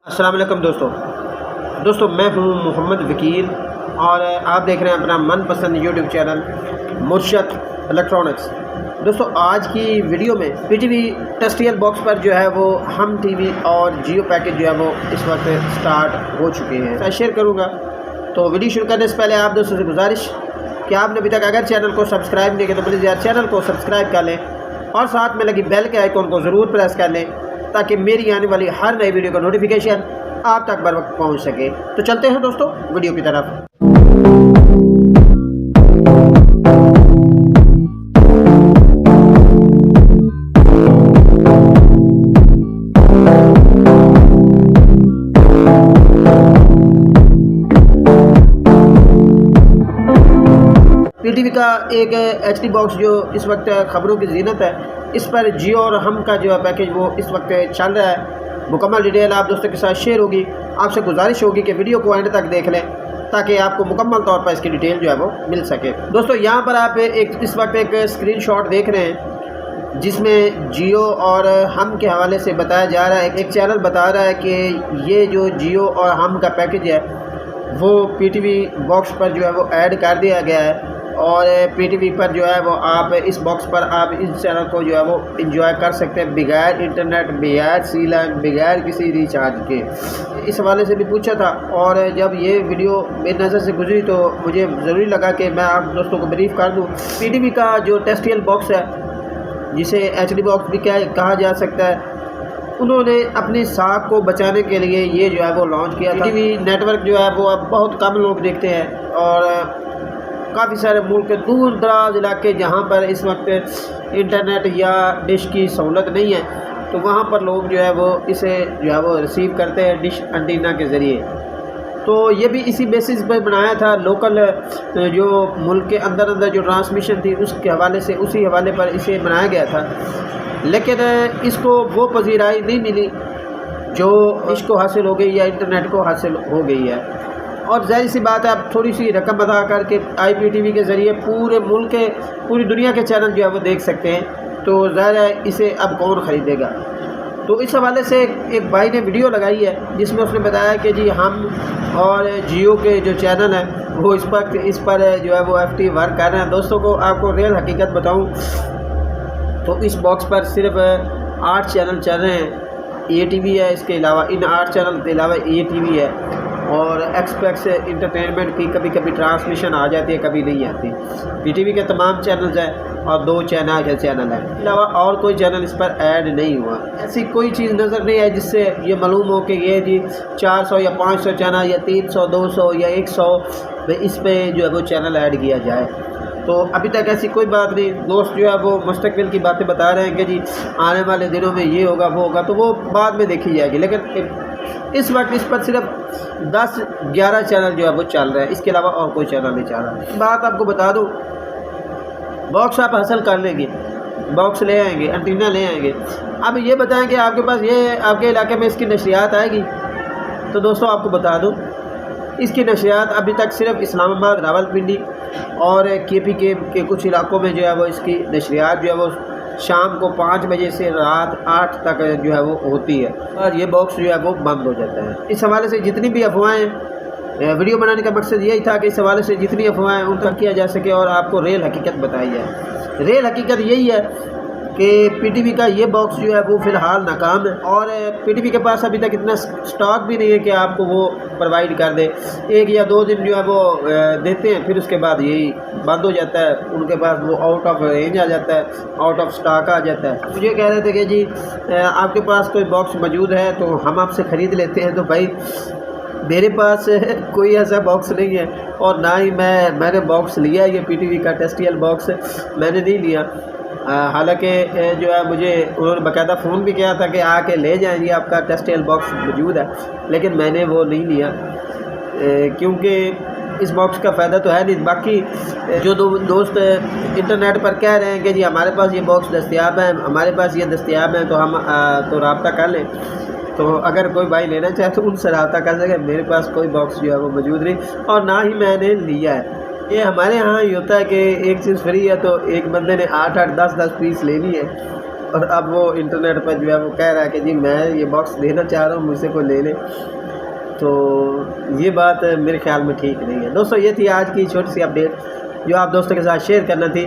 अस्सलाम वालेकुम दोस्तों मैं हूं मोहम्मद वकील और आप देख रहे हैं अपना मनपसंद यूट्यूब चैनल मुर्शद इलेक्ट्रॉनिक्स। दोस्तों आज की वीडियो में पीटीवी टेस्टियल बॉक्स पर जो है वो हम टीवी और जियो पैकेज जो है वो इस वक्त स्टार्ट हो चुके हैं, मैं शेयर करूंगा। तो वीडियो शुरू करने से पहले आप दोस्तों से गुजारिश कि आपने अभी तक अगर चैनल को सब्सक्राइब नहीं किया तो प्लीज़ यार चैनल को सब्सक्राइब कर लें और साथ में लगी बेल के आइकॉन को ज़रूर प्रेस कर लें ताकि मेरी आने वाली हर नई वीडियो का नोटिफिकेशन आप तक बर वक्त पहुँच सके। तो चलते हैं दोस्तों वीडियो की तरफ। पीटीवी का एक एचडी बॉक्स जो इस वक्त खबरों की ज़ीनत है, इस पर जियो और हम का जो है पैकेज वो इस वक्त चल रहा है। मुकम्मल डिटेल आप दोस्तों के साथ शेयर होगी। आपसे गुजारिश होगी कि वीडियो को एंड तक देख लें ताकि आपको मुकम्मल तौर पर इसकी डिटेल जो है वो मिल सके। दोस्तों यहाँ पर आप इस वक्त एक स्क्रीनशॉट देख रहे हैं जिसमें जियो और हम के हवाले से बताया जा रहा है। एक चैनल बता रहा है कि ये जो जियो और हम का पैकेज है वो पीटीवी बॉक्स पर जो है वो ऐड कर दिया गया है और पीटीवी पर जो है वो आप इस बॉक्स पर आप इस चैनल को जो है वो एंजॉय कर सकते हैं बगैर इंटरनेट, बगैर सीलाइन, बगैर किसी रिचार्ज के। इस हवाले से भी पूछा था और जब ये वीडियो मेरी नज़र से गुजरी तो मुझे ज़रूरी लगा कि मैं आप दोस्तों को ब्रीफ कर दूँ। पीटीवी का जो टेस्टियल बॉक्स है जिसे एचडी बॉक्स भी कहा जा सकता है, उन्होंने अपनी साख को बचाने के लिए ये जो है वो लॉन्च किया था। पीटीवी नेटवर्क जो है वो अब बहुत कम लोग देखते हैं और काफ़ी सारे मुल्क के दूर दराज इलाके जहाँ पर इस वक्त इंटरनेट या डिश की सहूलत नहीं है तो वहाँ पर लोग जो है वो इसे जो है वो रिसीव करते हैं डिश एंटीना के ज़रिए। तो ये भी इसी बेसिस पर बनाया था। लोकल जो मुल्क के अंदर जो ट्रांसमिशन थी उसके हवाले से उसी हवाले पर इसे बनाया गया था, लेकिन इसको वो पजीराई नहीं मिली जो इसको हासिल हो गई या इंटरनेट को हासिल हो गई है। और ज़ाहिर सी बात है आप थोड़ी सी रकम अदा करके IPTV के ज़रिए पूरे मुल्क के पूरी दुनिया के चैनल जो है वो देख सकते हैं, तो ज़ाहिर है इसे अब कौन ख़रीदेगा। तो इस हवाले से एक भाई ने वीडियो लगाई है जिसमें उसने बताया कि जी हम और जियो के जो चैनल हैं वो इस पर जो है वो FT वर्क कर रहे हैं। दोस्तों को आपको रियल हकीकत बताऊँ तो इस बॉक्स पर सिर्फ 8 चैनल चल रहे हैं। ATV है, इसके अलावा इन 8 चैनल के अलावा ATV है और एक्सप्रेस इंटरटेनमेंट की कभी कभी ट्रांसमिशन आ जाती है, कभी नहीं आती। पीटीवी के तमाम चैनल्स हैं और 2 चैनल है, इसके अलावा और कोई चैनल इस पर ऐड नहीं हुआ। ऐसी कोई चीज़ नज़र नहीं आई जिससे ये मालूम हो कि ये जी 400 या 500 चैनल या 300, 200 या 100 इस पर जो है वो चैनल ऐड किया जाए। तो अभी तक ऐसी कोई बात नहीं। दोस्त जो है वो मुस्तकबिल की बातें बता रहे हैं कि जी आने वाले दिनों में ये होगा वो होगा, तो वो बाद में देखी जाएगी। लेकिन इस वक्त इस पर सिर्फ 10-11 चैनल जो है वो चल रहे हैं, इसके अलावा और कोई चैनल नहीं चल रहा। बात आपको बता दूं, बॉक्स आप हासिल कर लेंगे, बॉक्स ले आएंगे, एंटीना ले आएंगे। अब ये बताएं कि आपके पास ये आपके इलाके में इसकी नशरियात आएगी। तो दोस्तों आपको बता दूं इसकी नशरियात अभी तक सिर्फ इस्लामाबाद, रावलपिंडी और KP के कुछ इलाकों में जो है वो इसकी नशरियात जो है वो शाम को 5 बजे से रात 8 तक जो है वो होती है और ये बॉक्स जो है वो बंद हो जाता है। इस हवाले से जितनी भी अफवाहें, वीडियो बनाने का मकसद यही था कि इस हवाले से जितनी अफवाहें उन तक किया जा सके और आपको रियल हकीकत बताई जाए। रियल हकीकत यही है कि पीटीवी का ये बॉक्स जो है वो फ़िलहाल नाकाम है और पीटीवी के पास अभी तक इतना स्टॉक भी नहीं है कि आपको वो प्रोवाइड कर दे। 1 या 2 दिन जो है वो देते हैं, फिर उसके बाद यही बंद हो जाता है। उनके पास वो आउट ऑफ रेंज आ जाता है, आउट ऑफ स्टॉक आ जाता है। मुझे कह रहे थे कि जी आपके पास कोई बॉक्स मौजूद है तो हम आपसे ख़रीद लेते हैं। तो भाई मेरे पास कोई ऐसा बॉक्स नहीं है और ना ही मैंने बॉक्स लिया। ये पीटीवी का टेस्टियल बॉक्स मैंने नहीं लिया। हालांकि जो है मुझे उन्होंने बाकायदा फ़ोन भी किया था कि आके ले जाएंगे, आपका टेस्टियल बॉक्स मौजूद है, लेकिन मैंने वो नहीं लिया क्योंकि इस बॉक्स का फ़ायदा तो है नहीं। बाकी जो दोस्त इंटरनेट पर कह रहे हैं कि जी हमारे पास ये बॉक्स दस्तयाब है, हमारे पास ये दस्तयाब है, तो हम तो रब्ता कर लें। तो अगर कोई भाई लेना चाहे तो उनसे रब्ता कर सके। मेरे पास कोई बॉक्स जो है वो मौजूद नहीं और ना ही मैंने लिया है। ये हमारे यहाँ ही होता है कि एक चीज़ फ्री है तो एक बंदे ने 8-8, 10-10 पीस लेनी है और अब वो इंटरनेट पर जो है वो कह रहा है कि जी मैं ये बॉक्स देना चाह रहा हूँ, मुझसे कोई ले ले। तो ये बात मेरे ख्याल में ठीक नहीं है। दोस्तों ये थी आज की छोटी सी अपडेट जो आप दोस्तों के साथ शेयर करना थी।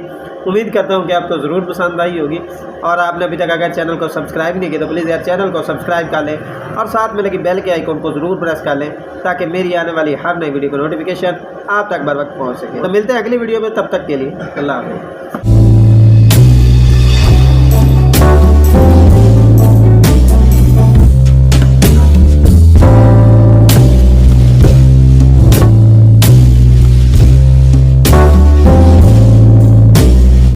उम्मीद करता हूँ कि आपको ज़रूर पसंद आई होगी। और आपने अभी तक अगर चैनल को सब्सक्राइब नहीं किया तो प्लीज़ यार चैनल को सब्सक्राइब कर लें और साथ में लगी बेल के आइकन को ज़रूर प्रेस कर लें ताकि मेरी आने वाली हर नई वीडियो को नोटिफिकेशन आप तक बर वक्त पहुँच सके। तो मिलते हैं अगली वीडियो में, तब तक के लिए अल्लाह हाफ़िज़।